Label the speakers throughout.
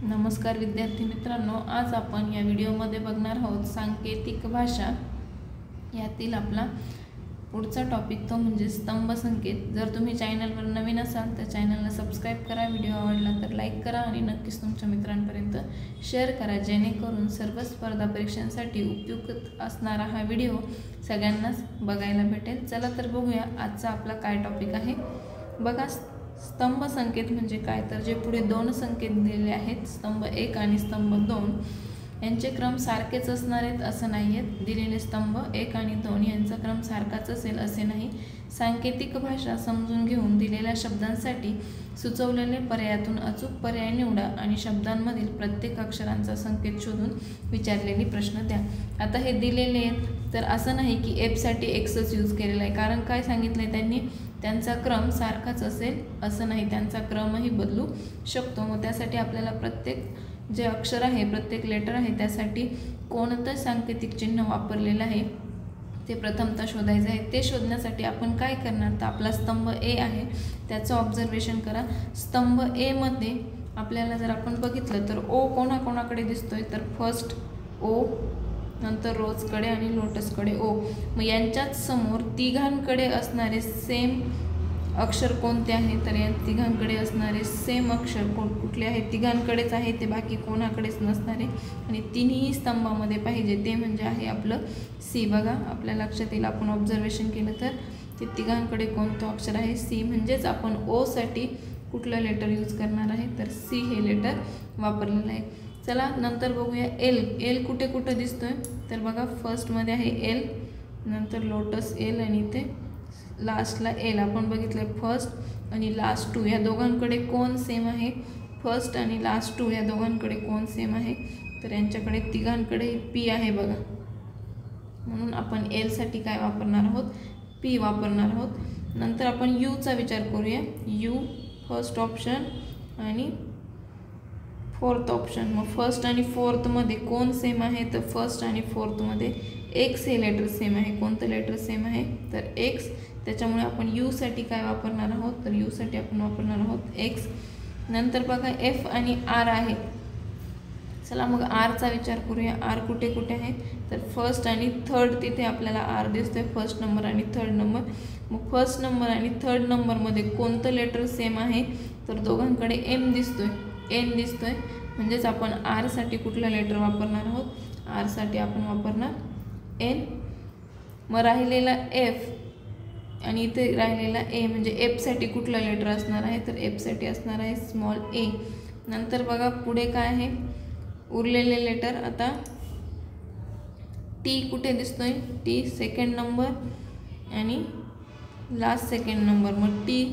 Speaker 1: नमस्कार विद्यार्थी मित्रांनो, आज आपण या व्हिडिओमध्ये बघणार आहोत सांकेतिक भाषा। यातील आपला पुढचा टॉपिक तो म्हणजे स्तंभ संकेत। जर तुम्ही चॅनलवर नवीन असाल तर चॅनलला सबस्क्राइब करा, व्हिडिओ आवडला तर लाईक करा आणि नक्कीच तुमच्या मित्रांपर्यंत शेअर करा, जेणेकरून सर्व स्पर्धा परीक्षांसाठी उपयुक्त असणारा हा व्हिडिओ सगळ्यांनाच बघायला भेटेल। चला तर बघूया आजचा आपला काय टॉपिक आहे। बघा, स्तंभ संकेत म्हणजे काय, तर जे पुढे दोन संकेत दिलेले आहेत, स्तंभ 1 आणि स्तंभ 2, यांचे क्रम सारखेच असणार आहेत असं नाही आहे। दिलेले स्तंभ 1 आणि 2 यांचा क्रम सारखाच असेल असे नाही। सांकेतिक भाषा समजून घेऊन दिलेल्या शब्दांसाठी सुचवलेल्या पर्यायातून अचूक पर्याय निवडा आणि शब्दांमधील प्रत्येक अक्षरांचा संकेत शोधून विचारलेले प्रश्न द्या। आता हे दिलेले आहेत तर असं नाही की एफ साठी एक्सच यूज केलेला आहे, कारण काय सांगितलंय त्यांनी, त्यांचा क्रम सारखाच असेल असं नाही, त्यांचा क्रमही बदलू शकतो। मग त्यासाठी आपल्याला प्रत्येक जे अक्षर आहे, प्रत्येक लेटर आहे, त्यासाठी कोणतं सांकेतिक चिन्ह वापरलेलं आहे ते प्रथमतः शोधायचं आहे। ते शोधण्यासाठी आपण काय करणार, तर आपला स्तंभ ए आहे त्याचं ऑब्झर्वेशन करा। स्तंभ ए मध्ये आपल्याला जर आपण बघितलं तर ओ कोणाकोणाकडे दिसतोय, तर फर्स्ट ओ, नंतर रोजकडे आणि लोटसकडे ओ। मग यांच्याच समोर तिघांकडे असणारे सेम अक्षर कोणते आहे, तर या तिघांकडे असणारे सेम अक्षर कुठले आहेत, तिघांकडेच आहे ते, बाकी कोणाकडेच नसणारे आणि तिन्ही स्तंभामध्ये पाहिजे ते म्हणजे आहे आपलं सी। बघा आपल्या लक्षात येईल, आपण ऑब्झर्वेशन केलं तर ते तिघांकडे कोणतं अक्षर आहे, सी। म्हणजेच आपण ओ साठी कुठलं लेटर यूज करणार आहे, तर सी हे लेटर वापरलेलं आहे। चला नंतर बघूया एल। एल कुठे कुठे दिसतोय, तर बघा फर्स्टमध्ये आहे एल, नंतर लोटस एल आणि इथे लास्टला एल। आपण बघितलं फर्स्ट आणि लास्ट टू या दोघांकडे कोण सेम आहे, फर्स्ट आणि लास्ट टू या दोघांकडे कोण सेम आहे, तर यांच्याकडे तिघांकडे पी आहे बघा, म्हणून आपण एल साठी काय वापरणार आहोत, पी वापरणार आहोत। नंतर आपण यू चा विचार करूया। यू फर्स्ट ऑप्शन आणि फोर्थ ऑप्शन। मग फर्स्ट आणि फोर्थ मध्ये कोण सेम आहे, तर फर्स्ट आणि फोर्थ मध्ये एक्स हे लेटर सेम आहे। कोणतं लेटर सेम आहे, तर एक्स। त्याच्यामुळे आपण यू साठी काय वापरणार आहोत, तर यू साठी आपण वापरणार आहोत एक्स। नंतर बघा एफ आणि आर आहे। चला मग आर चा विचार करूया। आर कुठे कुठे आहे, तर फर्स्ट आणि थर्ड, तिथे आपल्याला आर दिसतोय, फर्स्ट नंबर आणि थर्ड नंबर। मग फर्स्ट नंबर आणि थर्ड नंबरमध्ये कोणतं लेटर सेम आहे, तर दोघांकडे एम दिसतोय, एन दिसतोय, म्हणजेच आपण आर साठी कुठलं लेटर वापरणार आहोत, आर साठी आपण वापरणार एन। मग राहिलेला एफ आणि इथे राहिलेला ए, म्हणजे एफ साठी कुठलं लेटर असणार आहे, तर एफ साठी असणार आहे स्मॉल ए। नंतर बघा पुढे काय आहे, उरलेले लेटर। आता टी कुठे दिसतोय, टी सेकंड नंबर आणि लास्ट सेकंड नंबर। मग टी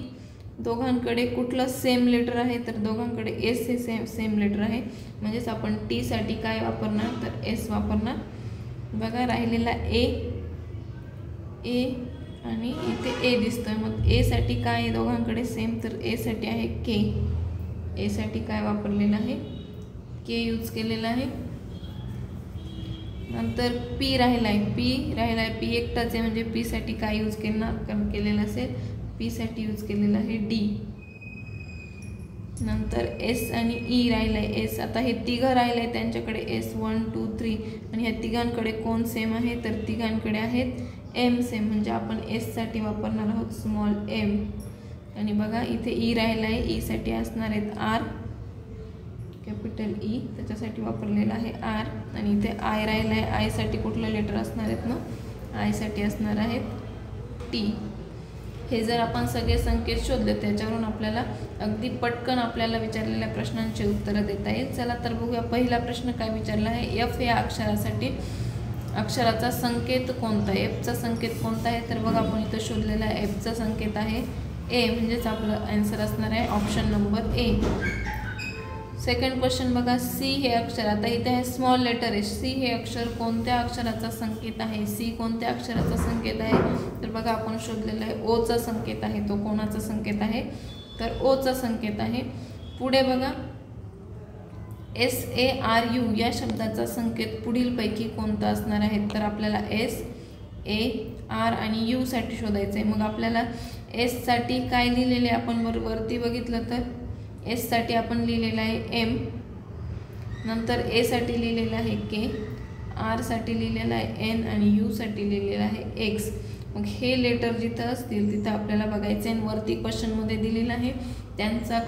Speaker 1: दोघांकडे कुठलं सेम लेटर आहे, तर दोघांकडे एस हे सेम लेटर आहे, म्हणजेच आपण टी साठी काय वापरणार, तर एस वापरणार। बघा राहिलेला ए आणि इथे ए दिसतोय, मग ए साठी काय आहे दोघांकडे सेम, तर ए साठी आहे के। ए साठी काय वापरलेलं आहे, के यूज केलेला आहे। नंतर पी राहिला आहे, पी एकटाच आहे, म्हणजे पी साठी काय यूज केलेलं असेल, पी साठी यूज केलेलं आहे डी। नंतर एस आणि ई राहिलं आहे, एस। आता हे तिघं राहिलं आहे, त्यांच्याकडे एस 1 2 3 आणि ह्या तिघांकडे कोण सेम आहे, तर तिघांकडे आहेत एम सेम, म्हणजे आपण एस साठी वापरणार आहोत स्मॉल एम। आणि बघा इथे ई राहिला आहे, ई साठी असणार आहेत आर, कॅपिटल ई, त्याच्यासाठी वापरलेला आहे आर। आणि इथे आय राहिला आहे, आय साठी कुठलं लेटर असणार आहेत ना, आय साठी असणार आहेत टी। हे जर आपण सगळे संकेत शोधले त्याच्यावरून आपल्याला अगदी पटकन आपल्याला विचारलेल्या प्रश्नांची उत्तरं देता येईल। चला तर बघूया पहिला प्रश्न काय विचारला आहे, एफ या अक्षरासाठी अक्षराचा संकेत कोणता आहे, एफचा संकेत कोणता आहे, तर बघा आपण इथं शोधलेला आहे एफचा संकेत आहे ए, म्हणजेच आपलं आन्सर असणार आहे option number A. Second question बघा, सी हे अक्षर, आता इथे आहे स्मॉल लेटर आहे, सी हे अक्षर कोणत्या अक्षराचा संकेत आहे, सी कोणत्या अक्षराचा संकेत आहे, तर बघा आपण शोधलेला आहे ओ चा संकेत आहे, तो कोणाचा संकेत आहे, तर ओ चा संकेत आहे। पुढे बघा SARU या शब्दाचा संकेत पुढीलपैकी कोणता असणार आहे, तर आपल्याला S A R आणि U साठी शोधायचं आहे। मग आपल्याला S साठी काय लिहिलेले आपण वरती बघितलं तर S साठी आपण लिहिलेलं आहे M, नंतर ए साठी लिहिलेलं आहे के, आर साठी लिहिलेलं आहे एन आणि यू साठी लिहिलेलं आहे एक्स. मग हे लेटर जिथं असतील तिथं आपल्याला बघायचं आहे. वरती क्वेश्चनमध्ये दिलेलं आहे त्यांचा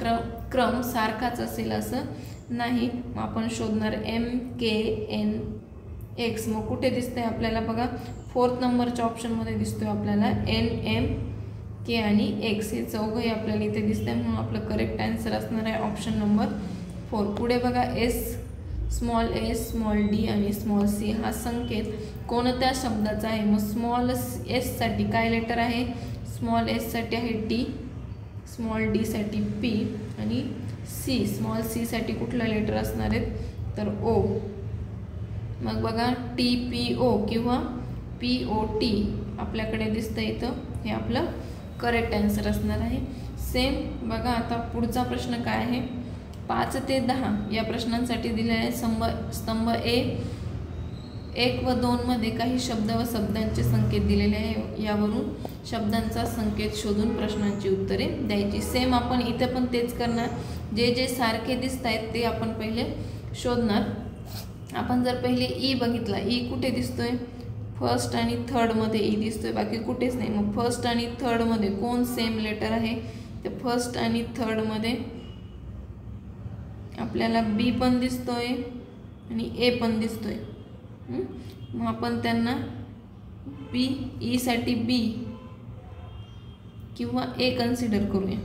Speaker 1: क्रम सारखाच असेल असं नाही. मग आपण शोधणार एम के एन एक्स. मग कुठे दिसतंय आपल्याला बघा 4th नंबरच्या ऑप्शनमध्ये दिसतोय आपल्याला एन एम के आणि एक्स. हे चौघंही आपल्याला इथे दिसतंय म्हणून आपलं करेक्ट आन्सर असणार आहे ऑप्शन नंबर 4. पुढे बघा एस स्मॉल डी आणि स्मॉल सी हा संकेत कोणत्या शब्दाचा आहे. मग स्मॉल एस साठी काय लेटर आहे, स्मॉल एस साठी आहे टी, स्मॉल डी साठी पी आणि सी स्मॉल सी साठी कुठला लेटर असणार आहेत तर ओ. मग बघा टी पी ओ किंवा पी ओ टी आपल्याकडे दिसतं इथं. हे आपलं करेक्ट आन्सर असणार आहे. सेम बघा आता पुढचा प्रश्न काय आहे 5 ते 10 या प्रश्नांसाठी दिलेला आहे स्तंभ ए 1 व 2 मध्ये काही शब्द व शब्दांचे संकेत दिलेले आहे. यावरून शब्दांचा संकेत शोधून प्रश्नांची उत्तरे द्यायची. सेम आपण इथे पण तेच करणार. जे जे सारखे दिसत आहेत ते आपण पहिले शोधणार. आपण जर पहिले ई बघितला, ई कुठे दिसतोय, फर्स्ट आणि थर्ड मध्ये ई दिसतोय, बाकी कुठेच नाही. मग फर्स्ट आणि थर्ड मध्ये कोण सेम लेटर आहे, तर फर्स्ट आणि थर्ड मध्ये आपल्याला बी पण दिसतोय आणि ए पण दिसतोय. मग आपण त्यांना बी ई साठी बी किंवा ए कन्सिडर करूया.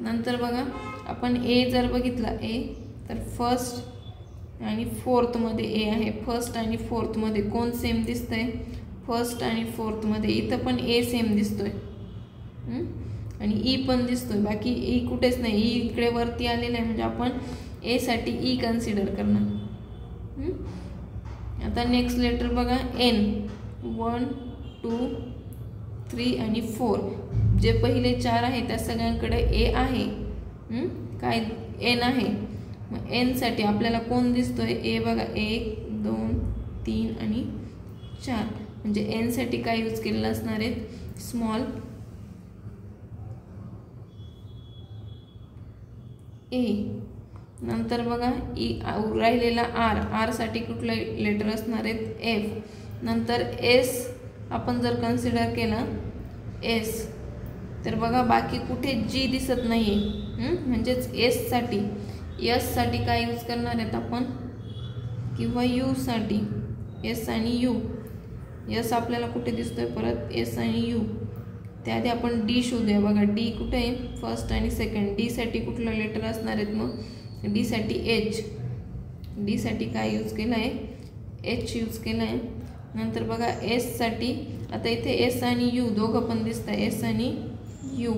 Speaker 1: नंतर बघा आपण ए जर बघितला ए तर फर्स्ट आणि फोर्थ मध्ये ए आहे. फर्स्ट आणि फोर्थ मध्ये कोण सेम दिसतंय, फर्स्ट आणि फोर्थ मध्ये इथं पण ए सेम दिसतोय आणि ई पण दिसतोय, बाकी ई कुठेच नाही. ई इकडे वरती आलेलं आहे म्हणजे आपण ए साठी ई कन्सिडर करणार. आता नेक्स्ट लेटर बघा एन 1 2 3 आणि 4. जे पहिले 4 आहे त्या सगळ्यांकडे ए आहे, काय एन आहे. मग एन साठी आपल्याला कोण दिसतोय, ए बघा 1 2 3 आणि 4. म्हणजे एन साठी काय यूज केलेलं असणार आहे, स्मॉल ए. नंतर बघा ई राहिलेला आर, आर साठी कुठलं लेटर असणार आहेत एफ. नंतर एस आपण जर कन्सिडर केला एस तर बघा बाकी कुठे जी दिसत नाही आहे. म्हणजेच एस साठी काय यूज करणार आहेत आपण, किंवा यू साठी एस आणि यू. एस आपल्याला कुठे दिसतोय परत एस आणि यू. त्याआधी आपण डी शोधूया. बघा डी कुठे आहे, फर्स्ट आणि सेकंड. डी साठी कुठलं लेटर असणार आहेत, मग डी साठी एच. डी साठी काय यूज केलं आहे, एच यूज केलं आहे. नंतर बघा एस साठी आता इथे एस आणि यू दोघं पण दिसत आहे, एस आणि यू.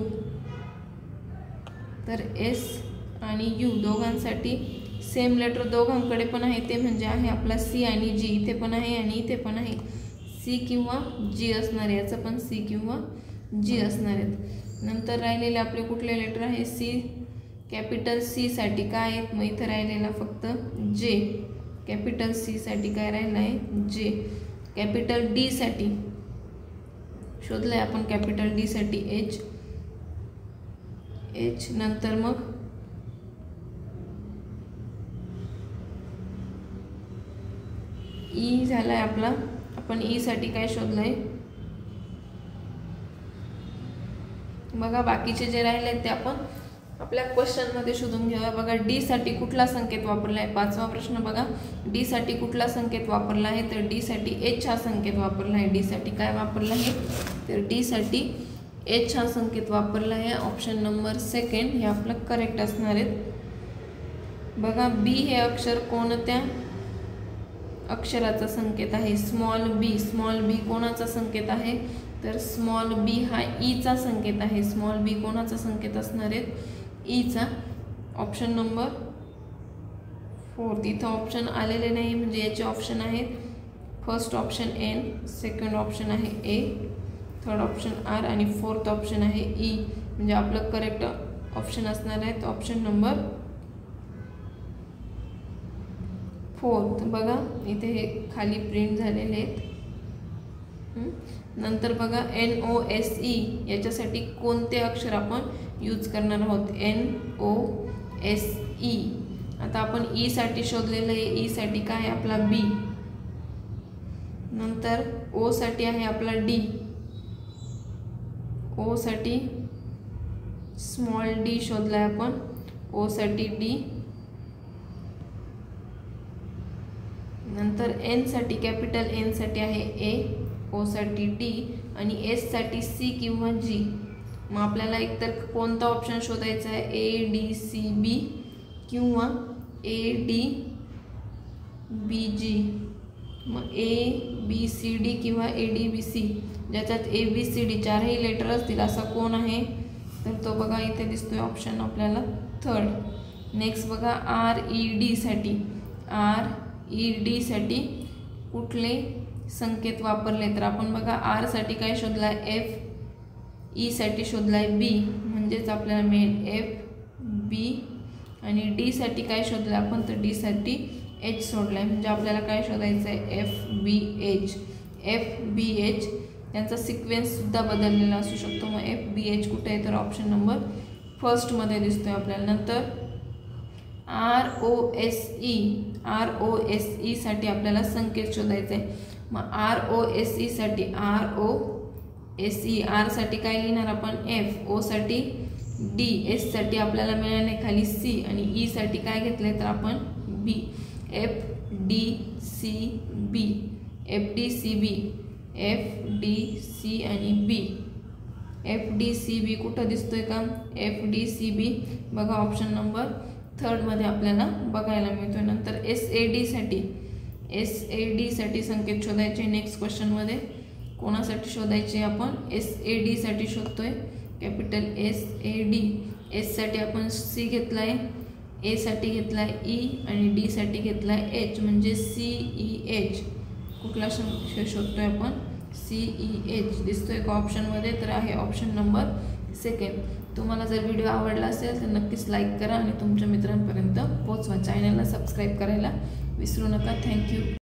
Speaker 1: तर एस आणि यू दोघांसाठी सेम लेटर दोघांकडे पण आहे, ते म्हणजे आहे आपला सी आणि जी. इथे पण आहे आणि इथे पण आहे, सी किंवा जी असणार आहे. याचं पण सी किंवा जी असणार आहेत. नंतर राहिलेले आपले कुठले लेटर आहे, सी कॅपिटल सी साठी काय आहेत, मग इथं राहिलेला फक्त जे. कॅपिटल सी साठी काय राहिलं आहे, जे. कॅपिटल डी साठी शोधलंय आपण, कॅपिटल डी साठी एच एच. नंतर मग ई झालाय आपला. आपण ई साठी काय शोधलंय बघा. बाकीचे जे राहिले ते आपण आपल्या क्वेश्चनमध्ये शोधून घेऊया. बघा डी साठी कुठला संकेत वापरला आहे, 5वा प्रश्न बघा. डी साठी कुठला संकेत वापरला आहे, तर डी साठी एच हा संकेत वापरला आहे. डी साठी काय वापरला आहे, तर डी साठी एच हा संकेत वापरला आहे. ऑप्शन नंबर 2 हे आपलं करेक्ट असणार आहे. बघा बी हे अक्षर कोणत्या अक्षराचा संकेत आहे, स्मॉल बी. स्मॉल बी कोणाचा संकेत आहे, तर स्मॉल बी हा ईचा संकेत आहे. स्मॉल बी कोणाचा संकेत असणार आहे, ईचा. Option number 4. इथं ऑप्शन आलेले नाही म्हणजे याचे ऑप्शन आहेत. First option N, second option आहे ए, थर्ड ऑप्शन आर आणि फोर्थ ऑप्शन आहे ई. म्हणजे आपलं करेक्ट ऑप्शन असणार आहे ऑप्शन नंबर 4. बघा इथे हे खाली प्रिंट झालेले आहेत. नंतर बघा NOSE याच्यासाठी कोणते अक्षर आपण यूज करणार आहोत, NOSE. आता आपण ई साठी शोधलेलं आहे, ई साठी काय आहे आपला बी, नंतर ओ साठी आहे आपला डी, ओ साठी स्मॉल डी शोधलाय आपण, ओ साठी डी, नंतर एन साठी कॅपिटल एन साठी आहे ए, ओ साठी डी आणि एस साठी सी किंवा जी. मग आपल्याला एकतर कोणता ऑप्शन शोधायचा आहे, ए डी सी बी किंवा ए डी बी जी. मग ए बी सी डी किंवा ए डी बी सी, ज्याच्यात ए बी सी डी चारही लेटर असतील असा कोण आहे, तर तो बघा इथे दिसतोय ऑप्शन आपल्याला थर्ड. नेक्स्ट बघा आर ई डी साठी, आर ई डी साठी कुठले संकेत वापरले, तर आपण बघा आर साठी काय शोधलाय एफ, ई साठी शोधलाय बी, म्हणजेच आपल्याला मिळेल एफ बी. आणि डी साठी काय शोधलं आपण, तर डी साठी एच शोधलाय, म्हणजे आपल्याला काय शोधायचं आहे एफ बी एच. एफ बी एच त्यांचा सिक्वेन्स सुद्धा बदललेला असू शकतो. मग एफ बी एच कुठे आहे, तर ऑप्शन नंबर फर्स्टमध्ये दिसतोय आपल्याला. नंतर R O S E, R O S E साठी आपल्याला संकेत शोधायचा आहे. मग आर ओ एस ई साठी, R O S E, R साठी काय लिहिणार आपण एफ, ओ साठी डी, एस साठी आपल्याला मिळाले खाली सी आणि ई साठी काय घेतले तर आपण B. F D C B, F D C B, F D C आणि B. F D C B कुठं दिसतोय का, एफ डी सी बी बघा ऑप्शन नंबर थर्डमध्ये आपल्याला बघायला मिळतोय. नंतर एस ए डी साठी, एस ए डी साठी संकेत शोधायचे. नेक्स्ट क्वेश्चनमध्ये कोणासाठी शोधायचे आपण, एस ए डी साठी शोधतोय, capital S A D. S साठी आपण सी घेतलाय, ए साठी घेतलाय ई आणि डी साठी घेतलाय एच, म्हणजे सी ई एच. कुठला शोधतोय आपण, सी ई एच दिसतोय का ऑप्शनमध्ये, तर आहे ऑप्शन नंबर सेकंड. तुम्हाला जर व्हिडिओ आवडला असेल तर नक्कीच लाईक करा आणि तुमच्या मित्रांपर्यंत पोहोचवा. चॅनलला सबस्क्राईब करायला विसरू नका. थँक्यू.